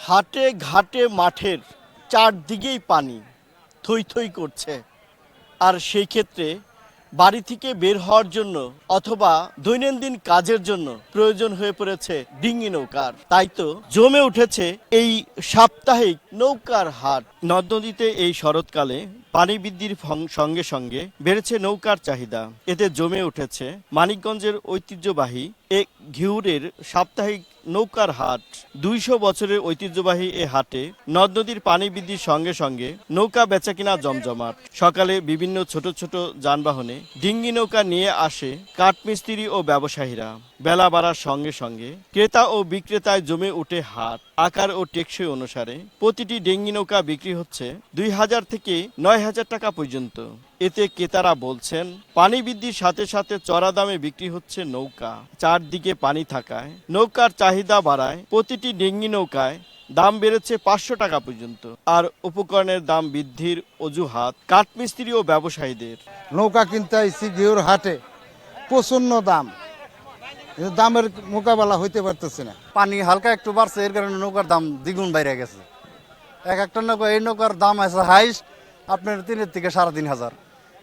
হাটে ঘাটে মাঠের চারদিকেই পানি থই থই করছে। আর সেই ক্ষেত্রে বাড়ি থেকে বের হওয়ার জন্য অথবা দৈনন্দিন কাজের জন্য প্রয়োজন হয়ে পড়েছে ডিঙি নৌকার। তাই তো জমে উঠেছে এই সাপ্তাহিক নৌকার হাট। নদ নদীতে এই শরৎকালে পানি বৃদ্ধির সঙ্গে সঙ্গে বেড়েছে নৌকার চাহিদা। এতে জমে উঠেছে মানিকগঞ্জের ঐতিহ্যবাহী এক ঘিউরের সাপ্তাহিক নৌকার হাট। ২০০ বছরের ঐতিহ্যবাহী এ হাটে নদ নদীর পানি বৃদ্ধির সঙ্গে সঙ্গে নৌকা বেচাকিনা জমজমাট। সকালে বিভিন্ন ছোট ছোট যানবাহনে ডিঙ্গি নৌকা নিয়ে আসে কাঠমিস্ত্রি ও ব্যবসায়ীরা। বেলা বাড়ার সঙ্গে সঙ্গে ক্রেতা ও বিক্রেতায় জমে উঠে হাট। আকার ও টেকসই অনুসারে প্রতিটি ডিঙ্গি নৌকা বিক্রি হচ্ছে ২,০০০ থেকে ৯,০০০ টাকা পর্যন্ত। এতে ক্রেতারা বলছেন পানি বৃদ্ধির সাথে সাথে চড়া দামে বিক্রি হচ্ছে নৌকা। চারদিকে পানি থাকায় নৌকার চাহিদা বাড়ায় প্রতিটি ডিঙ্গি নৌকায় দাম বেড়েছে ৫০০ টাকা পর্যন্ত। আর উপকরণের দাম বৃদ্ধির অজুহাত কাঠমিস্ত্রি ও ব্যবসায়ীদের। নৌকা কিনতে আইছি ঘিউর হাটে, প্রচন্ড দাম, দামের মোকাবেলা হইতে পারতেছে না। পানি হালকা একটু বাড়ছে, এর কারণে নৌকার দাম দ্বিগুণ বাইরে গেছে। এক একটা নৌকা, এই নৌকার দাম আছে হাইস্ট আপনার ৩ থেকে ৩,৫০০।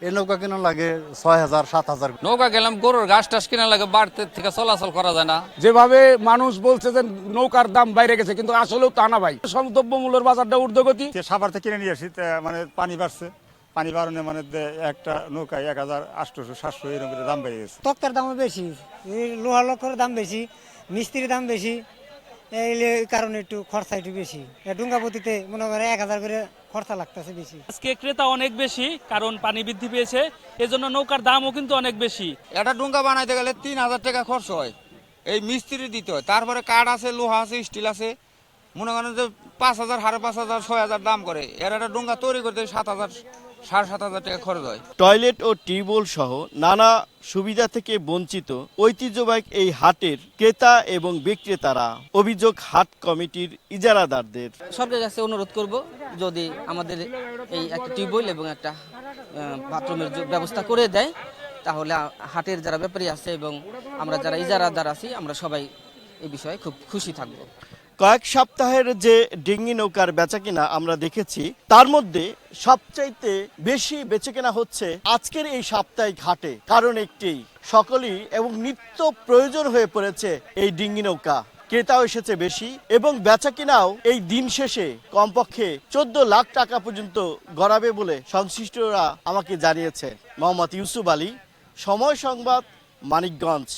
এই নৌকা কেনা লাগে ৬,০০০ ৭,০০০। নৌকা গেলাম গরুর ঘাস টাস কেনা লাগে, বাড়তে থেকে চলাচল করা যায় না। যেভাবে মানুষ বলছে যে নৌকার দাম বাইরে গেছে, কিন্তু আসলেও তা না ভাই। সমদ্রব্য মূল্যের বাজারটা ঊর্ধ্বগতি। সাভার থেকে কিনে নিয়ে আসি, মানে পানি বাড়ছে, পানি বাড়ানো মানে একটা নৌকায় ১,৮০০ ৭০০ এরকম দাম বেড়ে গেছে। তক্তার দামও বেশি, লোহা লক্করের দাম বেশি, মিস্ত্রির দাম বেশি, এই কারণে একটু খরচা একটু বেশি। ডুঙ্গাপতিতে মনে করে ১,০০০ করে খরচা লাগতেছে বেশি। আজকে ক্রেতা অনেক বেশি, কারণ পানি বৃদ্ধি পেয়েছে, এজন্য নৌকার দামও কিন্তু অনেক বেশি। একটা ডুঙ্গা বানাইতে গেলে ৩,০০০ টাকা খরচ হয়, এই মিস্ত্রি দিতে হয়। তারপরে কাঠ আছে, লোহা আছে, স্টিল আছে, মনে করেন যে ৫,০০০ ৫,৫০০ ৬,০০০ দাম করে। এর একটা ডুঙ্গা তৈরি করতে ৭,০০০ ৭,৫০০ টাকা খরচ হয়। টয়লেট ও টিউবওয়েল সহ নানা সুবিধা থেকে বঞ্চিত ঐতিহ্যবাহী এই হাটের ক্রেতা এবং বিক্রেতারা। অভিযোগ হাট কমিটির ইজারাদারদের। সরকারের কাছে অনুরোধ করব, যদি আমাদের এই একটা টিউবওয়েল এবং একটা বাথরুমের ব্যবস্থা করে দেয়, তাহলে হাটের যারা ব্যাপারী আছে এবং আমরা যারা ইজারাদার আছি, আমরা সবাই এই বিষয়ে খুব খুশি থাকব। কয়েক সপ্তাহের যে ডিঙ্গি নৌকার বেচাকেনা আমরা দেখেছি, তার মধ্যে সবচাইতে বেশি বেচাকেনা হচ্ছে আজকের এই সাপ্তাহিক হাটে। কারণ একটি সকলেই এবং নিত্য প্রয়োজন হয়ে পড়েছে এই ডিঙ্গি নৌকা। ক্রেতাও এসেছে বেশি এবং বেচাকেনাও এই দিন শেষে কমপক্ষে ১৪ লাখ টাকা পর্যন্ত গড়াবে বলে সংশ্লিষ্টরা আমাকে জানিয়েছে। মোহাম্মদ ইউসুফ আলী, সময় সংবাদ, মানিকগঞ্জ।